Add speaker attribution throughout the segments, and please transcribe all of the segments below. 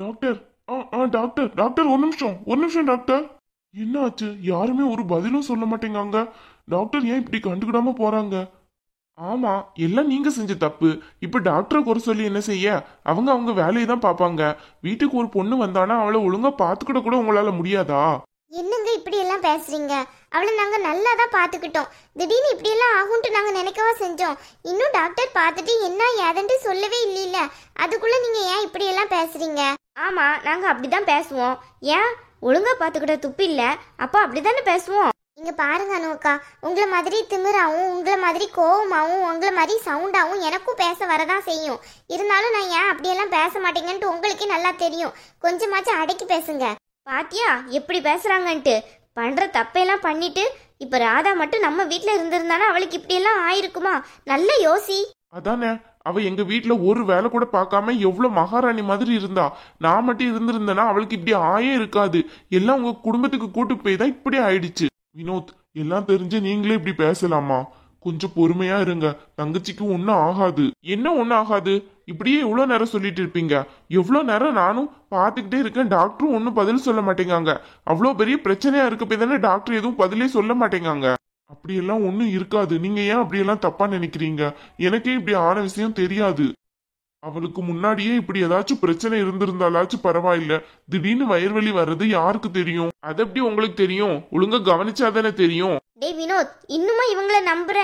Speaker 1: Doctor. Doctor doctor, ஒரு நிமிஷம் doctor. என்ன ஆச்சு? யாருமே ஒரு பதிலும் சொல்ல மாட்டேங்காங்க. டாக்டர் ஏன் இப்படி கண்டுக்கிடாம போறாங்க? ஆமா, எல்லாம் நீங்க செஞ்ச தப்பு. இப்ப டாக்டரை குறை சொல்லி என்ன செய்ய? அவங்க அவங்க வேலையை தான் பார்ப்பாங்க. வீட்டுக்கு ஒரு பொண்ணு வந்தானா அவளை ஒழுங்கா பாத்துக்கிட கூட உங்களால முடியாதா?
Speaker 2: என்னங்க இப்படி எல்லாம் பேசுறீங்க? அவளை நாங்க நல்லா தான் பாத்துக்கிட்டோம். திடீர்னு இப்படி எல்லாம் ஆகும்ட்டு நாங்க நினைக்கவா செஞ்சோம்? இன்னும் டாக்டர் பார்த்துட்டு என்ன ஏதன்ட்டு சொல்லவே இல்லையில. அதுக்குள்ள நீங்க ஏன் இப்படி எல்லாம் பேசுறீங்க?
Speaker 3: ஆமா, நாங்க அப்படிதான் பேசுவோம். ஏன் ஒழுங்கா பாத்துக்கிட்ட துப்பு இல்ல? அப்ப அப்படிதானே பேசுவோம்.
Speaker 2: இங்க பாருங்க அனுக்கா, உங்களை மாதிரி திமிராவும் உங்களை மாதிரி கோவமாவும் உங்களை மாதிரி சவுண்டாவும் எனக்கும் பேச வரதான் செய்யும். இருந்தாலும் நான் ஏன் அப்படியெல்லாம் பேச மாட்டேங்கன்ட்டு உங்களுக்கே நல்லா தெரியும். கொஞ்சமாச்சும் அடக்கி பேசுங்க.
Speaker 3: பாத்தியா எப்படி பேசுறாங்கன்ட்டு? பண்ற தப்பெல்லாம் பண்ணிட்டு இப்ப ராதா மட்டும் நம்ம வீட்டுல இருந்திருந்தானா அவளுக்கு இப்படி எல்லாம் ஆயிருக்குமா? நல்ல யோசி.
Speaker 1: அதானே, அவ எங்க வீட்டுல ஒரு வேலை கூட பார்க்காம எவ்வளவு மகாராணி மாதிரி இருந்தா. நான் மட்டும் இருந்திருந்தேன்னா அவளுக்கு இப்படி ஆயே இருக்காது. எல்லாம் உங்க குடும்பத்துக்கு கூட்டு போய் தான் இப்படி ஆயிடுச்சு. வினோத், எல்லாம் தெரிஞ்சு நீங்களே இப்படி பேசலாமா? கொஞ்சம் பொறுமையா இருங்க. தங்கச்சிக்கு ஒன்னும் ஆகாது. என்ன ஒன்னும் ஆகாது? இப்படியே எவ்வளவு நேரம் சொல்லிட்டு இருப்பீங்க? எவ்வளவு நேரம் நானும் பாத்துக்கிட்டே இருக்கேன். டாக்டரும் ஒன்னும் பதில் சொல்ல மாட்டேங்காங்க. அவ்வளவு பெரிய பிரச்சனையா இருக்க போய் தானே டாக்டர் எதுவும் பதிலே சொல்ல மாட்டேங்காங்க. அப்படியெல்லாம் ஒன்னும் இருக்காது. நீங்க ஏன் அப்படியெல்லாம் தப்பா நினைக்கிறீங்க? எனக்கே இப்படி ஆன விஷயம் தெரியாது. அவளுக்கு முன்னாடியே இப்படி ஏதாச்சும் பிரச்சனை இருந்திருந்தாலாச்சும் பரவாயில்ல. திடீர்னு வயிறுவலி வர்றது யாருக்கு தெரியும்? அது எப்படி உங்களுக்கு தெரியும்? ஒழுங்கா கவனிச்சாதானே தெரியும்.
Speaker 3: டேய் வினோத், இன்னுமா இவங்கள நம்புற?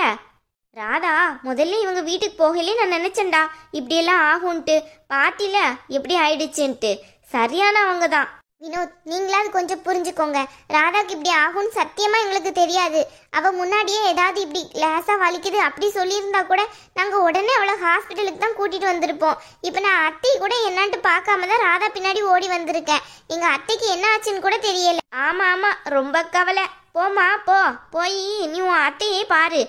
Speaker 3: ராதா முதல்ல இவங்க வீட்டுக்கு போகலே நான் நினைச்சேன்டா இப்படி எல்லாம் ஆகும்ட்டு. பாத்தில எப்படி ஆயிடுச்சுன்ட்டு. சரியானவங்க தான்.
Speaker 2: வினோத், நீங்களாவது கொஞ்சம் புரிஞ்சுக்கோங்க. ராதாக்கு இப்படி ஆகும்னு சத்தியமா எங்களுக்கு தெரியாது. அவ முன்னாடியே ஏதாவது இப்படி லேசா வலிக்குது அப்படி சொல்லியிருந்தா கூட நாங்க உடனே அவளை ஹாஸ்பிட்டலுக்கு தான் கூட்டிட்டு வந்திருப்போம். இப்ப நான் அத்தை கூட என்னான்ட்டு பார்க்காம தான் ராதா பின்னாடி ஓடி வந்திருக்கேன். எங்க அத்தைக்கு என்ன ஆச்சுன்னு கூட தெரியல.
Speaker 3: ஆமா ஆமா, ரொம்ப கவலை. போமா போ, போய் நீ உன் அத்தையே பாரு.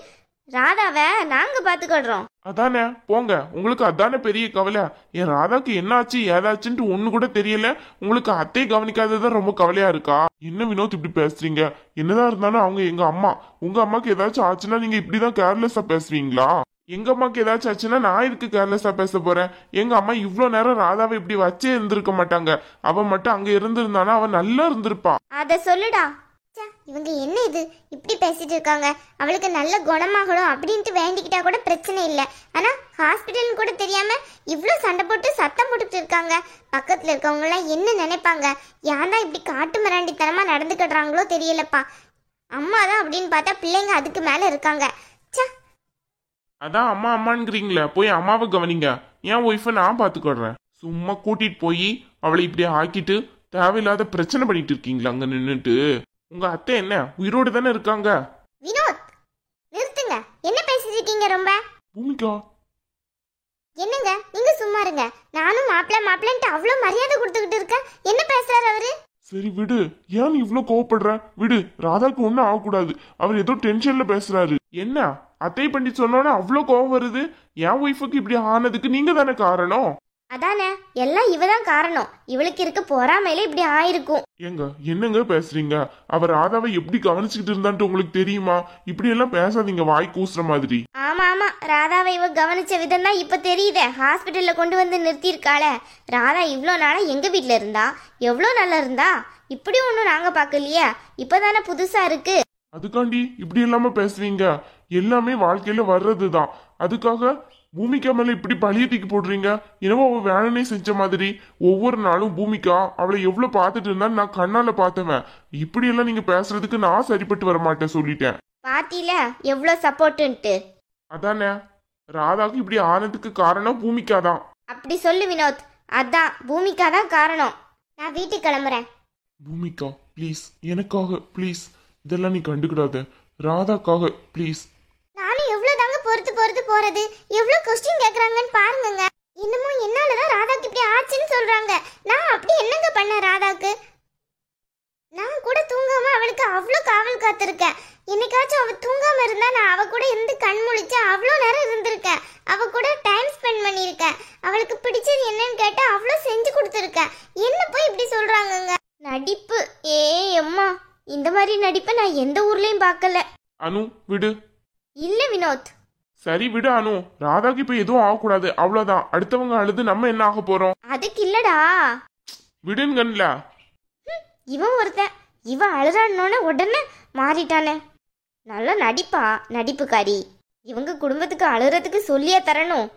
Speaker 3: ராதாவை நாங்க பாத்துக்கிடுறோம்.
Speaker 1: அதானே, போங்க. உங்களுக்கு அதானே பெரிய கவலை. என் ராதாக்கு என்னாச்சு ஏதாச்சுன்ட்டு ஒண்ணு கூட தெரியல. உங்களுக்கு அத்தை கவனிக்காததான் ரொம்ப கவலையா இருக்கா? என்ன வினோத் இப்படி பேசுறீங்க? என்னதான் இருந்தாலும் அவங்க எங்க அம்மா. உங்க அம்மாக்கு ஏதாச்சும் ஆச்சுன்னா நீங்க இப்படிதான் கேர்லெஸ்ஸா பேசுவீங்களா? எங்க அம்மாக்கு ஏதாச்சும் ஆச்சுன்னா நான் இதுக்கு கேர்லெஸ்ஸா பேச போறேன்? எங்க அம்மா இவ்வளவு நேரம் ராதாவை இப்படி வச்சே இருந்திருக்க மாட்டாங்க. அவ மட்டும் அங்க இருந்திருந்தானா அவ நல்லா இருந்திருப்பா.
Speaker 3: அத சொல்லுடா.
Speaker 2: இவங்க என்ன இது இப்படி பேசிட்டு இருக்காங்க? அவளுக்கு நல்ல குணமாகணும் அப்படின்ட்டு வேண்டிக்கிட்டா கூட பிரச்சனை இல்லை. ஆனா ஹாஸ்பிட்டல்னு கூட தெரியாம இவ்வளோ சண்டை போட்டு சத்தம் போட்டுட்டு இருக்காங்க. பக்கத்துல இருக்கவங்க எல்லாம் என்ன நினைப்பாங்க? ஏன் தான் இப்படி காட்டு மிராண்டித்தனமா நடந்துக்கிடுறாங்களோ தெரியலப்பா. அம்மா தான் அப்படின்னு பார்த்தா பிள்ளைங்க அதுக்கு மேல இருக்காங்க.
Speaker 1: அதான் அம்மா அம்மாங்கிறீங்களே, போய் அம்மாவை கவனிங்க. என் ஒய்ஃபை நான் பாத்துக்கிடுறேன். சும்மா கூட்டிட்டு போய் அவளை இப்படி ஆக்கிட்டு தேவையில்லாத பிரச்சனை பண்ணிட்டு இருக்கீங்களா அங்க நின்னுட்டு? உங்க அத்தை என்ன உயிரோடு தானே இருக்காங்க?
Speaker 2: வினோத், நிறுத்துங்க. என்ன பேசிட்டு இருக்கீங்க? ரொம்ப
Speaker 1: பூமிகா,
Speaker 2: என்னங்க நீங்க சும்மா இருங்க. நானும் மாப்பிள்ளன்ட்டு அவ்வளோ மரியாதை கொடுத்துக்கிட்டு இருக்கேன். என்ன பேசுறாரு அவரு?
Speaker 1: சரி விடு. ஏன் நீ இவ்ளோ கோவப்படுற? விடு. ராதாக்கு ஒன்னும் ஆகக்கூடாது. அவர் ஏதோ டென்ஷன்ல பேசுறாரு. என்ன அத்தை பண்ணி சொன்னோன்னா அவ்வளோ கோவம் வருது? என் ஒய்ஃபுக்கு இப்படி ஆனதுக்கு நீங்க தானே காரணம்.
Speaker 3: அதானே, எல்லாம் இவதான் காரணம். இவளுக்கு இருக்க பொறாமையில இப்படி ஆயிருக்கும்.
Speaker 1: ஏங்க என்னங்க பேசுறீங்க? அவர் ராதாவை எப்படி கவனிச்சுக்கிட்டு இருந்தான்ட்டு உங்களுக்கு தெரியுமா? இப்படி எல்லாம் பேசாதீங்க, வாய் கூசுற மாதிரி.
Speaker 3: ஆமா ஆமா, ராதாவை இவ கவனிச்ச விதம் தான் இப்ப தெரியுதே. ஹாஸ்பிட்டல்ல கொண்டு வந்து நிறுத்தியிருக்காளே. ராதா இவ்வளோ நாளா எங்க வீட்டுல இருந்தா எவ்வளோ நல்லா இருந்தா. இப்படி ஒன்றும் நாங்க பார்க்கலையே. இப்பதானே புதுசா இருக்கு.
Speaker 1: அதுக்காண்டி இப்படி இல்லாம பேசுவீங்க? எல்லாமே வாழ்க்கையில வர்றதுதான். அதுக்காக பூமிகா மேல இப்படி பழிய தூக்கி போடுறீங்க. என்னவோ அவ வேலைனே செஞ்ச மாதிரி. ஒவ்வொரு நாளும் பூமிகா அவளை எவ்வளவு பார்த்துட்டு இருந்தான்னு நான் கண்ணால பார்த்தவன். இப்படி எல்லாம் நீங்க பேசுறதுக்கு நான் சரிப்பட்டு வர மாட்டேன், சொல்லிட்டேன்.
Speaker 3: பாத்தில எவ்வளோ சப்போர்ட்டுன்ட்டு.
Speaker 1: அதானே, ராதாக்கு இப்படி ஆனதுக்கு காரணம் பூமிகா தான்.
Speaker 3: அப்படி சொல்லு வினோத். அதான் பூமிகா தான் காரணம்.
Speaker 2: நான் வீட்டுக்கு கிளம்புறேன்.
Speaker 1: பூமிகா ப்ளீஸ், எனக்காக ப்ளீஸ். இதெல்லாம் நீ கண்டுக்கிடாத. ராதாக்காக ப்ளீஸ்.
Speaker 2: நானும் எவ்வளவு தாங்க பொறுத்து போறது? எவ்வளவு கொஸ்டின் கேக்குறாங்கன்னு பாருங்க. இன்னமும் என்னாலதான் ராதாக்கு இப்படி ஆச்சுன்னு சொல்றாங்க. நான் அப்படி என்னங்க பண்ண ராதாக்கு? நான் கூட தூங்காம அவளுக்கு அவ்வளோ காவல் காத்திருக்கேன். என்னைக்காச்சும் அவ தூங்காம இருந்தா நான் அவ கூட இருந்து கண் முழிச்சு அவ்வளோ நேரம் இருந்திருக்கேன். அவ கூட டைம் ஸ்பெண்ட் பண்ணியிருக்கேன். அவளுக்கு பிடிச்சது என்னன்னு கேட்டா அவ்வளோ செஞ்சு கொடுத்துருக்கேன். என்ன போய் இப்படி சொல்றாங்கங்க?
Speaker 3: நடிப்பு. ஏ அம்மா, இந்த மாதிரி நடிப்பை நான் எந்த ஊர்லயும் பார்க்கல.
Speaker 1: அனு விடு.
Speaker 3: இல்ல வினோத்.
Speaker 1: சரி விடு அனு. ராதாக்கு இப்ப எதுவும் ஆகக்கூடாது, அவ்வளவுதான். அடுத்தவங்க அழுது நம்ம என்ன ஆக போறோம்?
Speaker 3: அதுக்கு இல்லடா.
Speaker 1: விடுங்கல்ல.
Speaker 3: இவன் ஒருத்தன், இவன் அழுறான்னோட உடனே மாறிட்டானே. நல்ல நடிப்பா, நடிப்புக்காரி. இவங்க குடும்பத்துக்கு அழுறதுக்கு சொல்லியா தரணும்?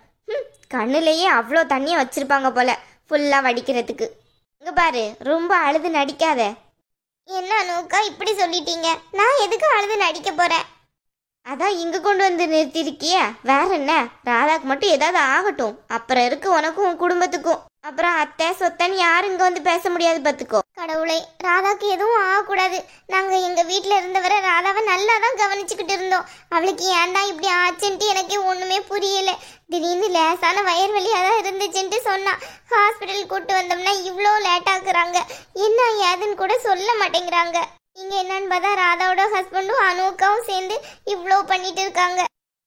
Speaker 3: கண்ணுலயே அவ்வளோ தண்ணியை வச்சிருப்பாங்க போல, ஃபுல்லா வடிக்கிறதுக்கு. இங்க பாரு, ரொம்ப அழுது நடிக்காத.
Speaker 2: என்ன அனுக்கா இப்படி சொல்லிட்டீங்க? நான் எதுக்கு அழுது நடிக்க போறேன்?
Speaker 3: அதான் இங்க கொண்டு வந்து நிறுத்திருக்கிய, வேற என்ன? ராதாக்கு மட்டும் ஏதாவது ஆகட்டும், அப்புறம் இருக்கு உனக்கும் உன் குடும்பத்துக்கும். அப்புறம் அத்தை சொத்தன்னு யாரும் இங்க வந்து பேச முடியாது பாத்துக்கோ.
Speaker 2: கடவுளே, ராதாக்கு எதுவும் ஆகக்கூடாது. நாங்க எங்க வீட்ல இருந்தவரை ராதாவை நல்லா தான் கவனிச்சுக்கிட்டு இருந்தோம். அவளுக்கு ஏன்டா இப்படி ஆச்சுன்ட்டு எனக்கே ஒண்ணுமே புரியல. திடீர்னு லேசான வயிறு வலியா தான் இருந்துச்சுன்ட்டு சொன்னா. ஹாஸ்பிட்டல் கூட்டு வந்தோம்னா இவ்வளோ லேட் ஆக்குறாங்க. என்ன ஏதுன்னு கூட சொல்ல மாட்டேங்கிறாங்க. இங்க என்னன்னு பார்த்தா ராதாவோட ஹஸ்பண்டும் அனுக்காவும் சேர்ந்து இவ்வளோ பண்ணிட்டு இருக்காங்க.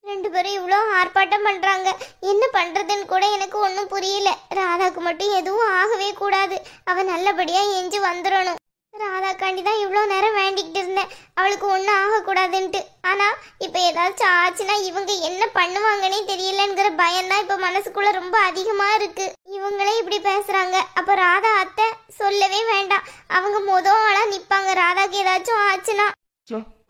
Speaker 2: ரெண்டு பேரும் இவ்வளோ ஆர்ப்பாட்டம் பண்றாங்க. என்ன பண்றதுன்னு கூட எனக்கு ஒன்றும் புரியல. ராதாக்கு மட்டும் எதுவும் ஆகவே கூடாது. அவ நல்லபடியா எஞ்சி வந்துடணும். ராதாக்காண்டி தான் இவ்வளோ நேரம் வேண்டிக்கிட்டு இருந்தேன், அவளுக்கு ஒன்றும் ஆகக்கூடாதுன்ட்டு. ஆனா இப்ப ஏதாச்சும் ஆச்சுன்னா இவங்க என்ன பண்ணுவாங்கன்னே தெரியலங்கிற பயம்தான் இப்ப மனசுக்குள்ள ரொம்ப அதிகமா இருக்கு. இவங்களே இப்படி பேசுறாங்க, அப்ப ராதா அத்தை சொல்லவே வேண்டாம். அவங்க மொதல் ஆளா நிப்பாங்க ராதாக்கு ஏதாச்சும் ஆச்சுன்னா.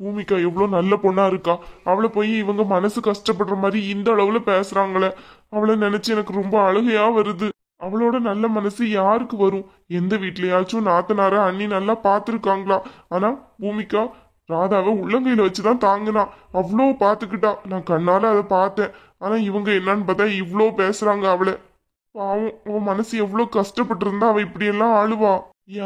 Speaker 1: பூமிகா எவ்வளவு நல்ல பொண்ணா இருக்கா. அவளை போய் இவங்க மனசு கஷ்டப்படுற மாதிரி இந்த அளவுல பேசுறாங்களே. அவளை நினைச்சு எனக்கு ரொம்ப அழுகையா வருது. அவளோட நல்ல மனசு யாருக்கு வரும்? எந்த வீட்லயாச்சும் நாத்தனார அண்ணி நல்லா பாத்துருக்காங்களா? ஆனா பூமிகா ராதாவை உள்ளங்கையில வச்சுதான் தாங்குனா, அவ்வளோ பாத்துக்கிட்டா. நான் கண்ணால அதை பார்த்தேன். ஆனா இவங்க என்னன்னு பார்த்தா இவ்வளோ பேசுறாங்க அவளை. பாவம், அவன் மனசு எவ்வளவு கஷ்டப்பட்டு இருந்தா அவ இப்படி எல்லாம் ஆளுவா.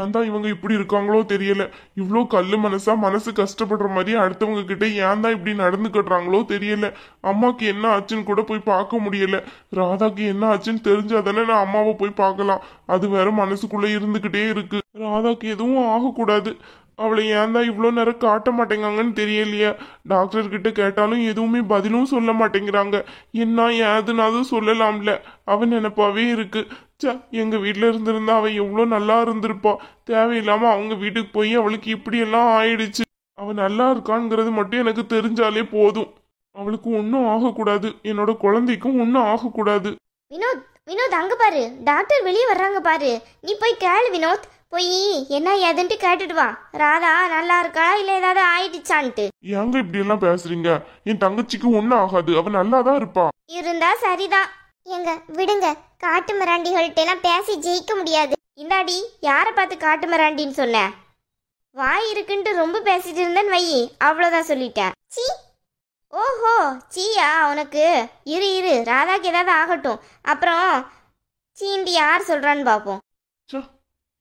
Speaker 1: ஏன் தான் இவங்க இப்படி இருக்காங்களோ தெரியல. இவ்வளோ கல்லு மனசா மனசு கஷ்டப்படுற மாதிரி அடுத்தவங்க கிட்ட ஏன் தான் இப்படி நடந்துக்கட்டுறாங்களோ தெரியல. அம்மாக்கு என்ன ஆச்சுன்னு கூட போய் பார்க்க முடியல. ராதாக்கு என்ன ஆச்சுன்னு தெரிஞ்சாதானே நான் அம்மாவை போய் பார்க்கலாம். அது வேற மனசுக்குள்ள இருந்துகிட்டே இருக்கு. ராதாக்கு எதுவும் ஆகக்கூடாது. அவளை ஏன் தான் இவ்வளோ நேரம் காட்ட மாட்டேங்காங்கன்னு தெரியலையே. டாக்டர் கிட்ட கேட்டாலும் எதுவுமே பதிலும் சொல்ல மாட்டேங்கிறாங்க. என்ன ஏதுனாவது சொல்லலாம்ல. அவன் நினைப்பாவே இருக்கு. எங்க வீட்டுல இருந்திருந்தா அவ எவ்வளோ நல்லா இருந்திருப்பா. தேவையில்லாம அவங்க வீட்டுக்கு போய் அவளுக்கு இப்படி எல்லாம் ஆயிடுச்சு. அவ நல்லா இருக்காங்கிறது மட்டும் எனக்கு தெரிஞ்சாலே போதும். அவளுக்கு ஒன்றும் ஆகக்கூடாது, என்னோட குழந்தைக்கும் ஒன்றும் ஆகக்கூடாது.
Speaker 3: வினோத், வினோத் அங்க பாரு, டாக்டர் வெளியே வர்றாங்க பாரு. நீ போய் கேளு வினோத். போய் என்ன ஏதுன்ட்டு கேட்டுட்டு வா. ராதா நல்லா இருக்கா இல்ல ஏதாவது ஆயிடுச்சான்ட்டு.
Speaker 1: ஏங்க இப்படி எல்லாம் பேசுறீங்க? என் தங்கச்சிக்கு ஒன்றும் ஆகாது, அவ நல்லாதான் இருப்பா.
Speaker 3: இருந்தா சரிதான்.
Speaker 2: எங்க விடுங்க, காட்டு மிராண்டிகள்கிட்ட எல்லாம் பேசி ஜெயிக்க முடியாது.
Speaker 3: இந்தாடி, யாரை பார்த்து காட்டு மிராண்டின்னு சொன்ன? வாய் இருக்குன்ட்டு ரொம்ப பேசிட்டு இருந்தேன்னு வை, அவ்வளோதான் சொல்லிட்டேன்.
Speaker 2: சீ.
Speaker 3: ஓஹோ, சீயா உனக்கு? இரு இரு, ராதாக்கு ஏதாவது ஆகட்டும், அப்புறம் சீண்டி யார் சொல்றான்னு பார்ப்போம்.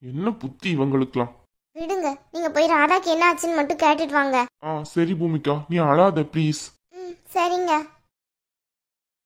Speaker 1: என்ன புத்தி இவங்களுக்குலாம்.
Speaker 2: விடுங்க, நீங்க போய் ராதாக்கு என்ன ஆச்சுன்னு மட்டும் கேட்டுட்டு வாங்க.
Speaker 1: சரி பூமிகா, நீ அழாத ப்ளீஸ்.
Speaker 2: சரிங்க.